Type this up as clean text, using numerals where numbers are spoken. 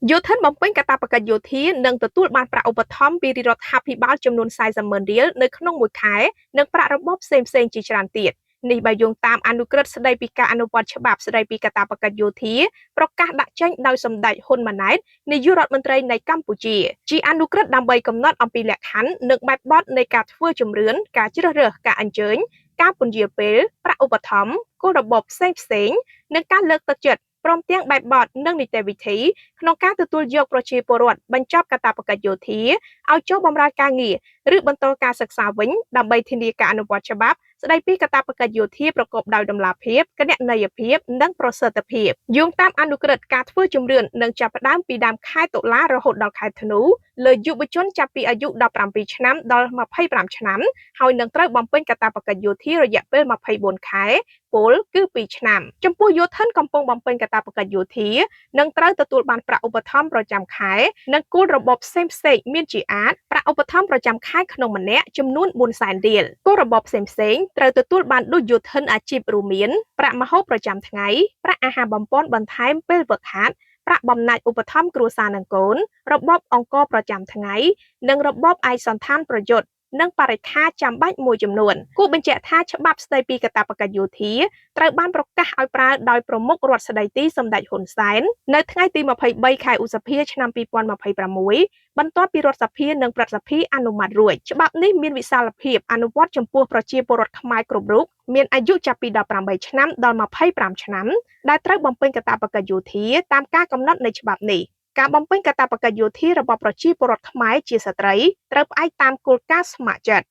យោធិនបំពេញកាតព្វកិច្ចយោធានឹងទទួលបានប្រាក់ឧបត្ថម្ភពីរដ្ឋាភិបាលចំនួន40,000រៀលនៅក្នុងមួយខែនិងប្រាក់របបផ្សេងៗជាច្រើនទៀតនេះបើយោងតាមអនុក្រឹត្យស្តីពីការអនុវត្តច្បាប់ស្តីពីកាតព្វកិច្ចយោធាប្រកាសដាក់ចេញដោយសម្ដេចហ៊ុនម៉ាណែតនាយករដ្ឋមន្ត្រីនៃកម្ពុជាជាអនុក្រឹត្យដើម្បីកំណត់អំពីលក្ខខណ្ឌនិងបែបបទនៃការធ្វើជំរឿនការជ្រើសរើសការអញ្ជើញការពន្យាលពេលប្រាក់ឧបត្ថម្ភគោលរបបផ្សេងៗនិងការលើកទឹកចិត្តព្រមទាំងបែបបទនិងនីតិវិធីក្នុងការទទួលយកប្រជាពលរដ្ឋបញ្ចប់កាតព្វកិច្ចយោធាឲ្យចូលបម្រើការងារឬបន្តការសិក្សាវិញដើម្បីធានាការអនុវត្តច្បាប់ស្តីពីកាតព្វកិច្ចយោធាប្រកបដោយតម្លាភាពគណនេយ្យភាពនិងប្រសិទ្ធភាពយោងតាមអនុក្រឹត្យការធ្វើជំរឿននឹងចាប់ផ្ដើមពីដើមខែតុលារហូតដល់ខែធ្នូលើយុវជនចាប់ពីអាយុ17ឆ្នាំដល់25ឆ្នាំហើយនឹងត្រូវបំពេញកាតព្វកិច្ចយោធារយៈពេល24ខែពលគឺ2ឆ្នាំចំពោះយោធិនកំពុងបំពេញកាតព្វកិច្ចយោធានឹងត្រូវទទួលបានប្រាក់ឧបត្ថម្ភប្រចាំខែនិងគោលរបបផ្សេងៗមានជាអាចប្រាក់ឧបត្ថម្ភប្រចាំខែក្នុងម្នាក់ចំនួន400,000រៀលគោលរបបផ្សេងៗត្រូវទទួលបានដូចយោធិនអាជីពរួមមានប្រាក់ម្ហូបប្រចាំថ្ងៃប្រាក់អាហារបំប៉នបន្ថែមពេលហ្វឹកហាត់ប្រាក់បំណាច់ឧបត្ថម្ភគ្រួសារនិងកូនរបបអង្គប្រចាំថ្ងៃនិងរបបឯកសណ្ឋានប្រយុទ្ធនិងបរិក្ខារចាំបាច់មួយចំនួនគួរបញ្ជាក់ថាច្បាប់ស្តីពីកាតព្វកិច្ចយោធាត្រូវបានប្រកាសឲ្យប្រើដោយប្រមុខរដ្ឋស្តីទីសម្ដេចហ៊ុនសែននៅថ្ងៃទី23ខែឧសភាឆ្នាំ2026បន្ទាប់ពីរដ្ឋសភានិងព្រឹទ្ធសភាអនុម័តរួចច្បាប់នេះមានវិសាលភាពអនុវត្តចំពោះប្រជាពលរដ្ឋខ្មែរគ្រប់រូបមានអាយុចាប់ពី18ឆ្នាំដល់25ឆ្នាំដែលត្រូវបំពេញកាតព្វកិច្ចយោធាតាមការកំណត់នៃច្បាប់នេះការបំពេញកាតព្វកិច្ចយោធារបស់ប្រជាពលរដ្ឋខ្មែរជាស្ត្រីត្រូវផ្អែកតាមគោលការណ៍ស្ម័គ្រចិត្ត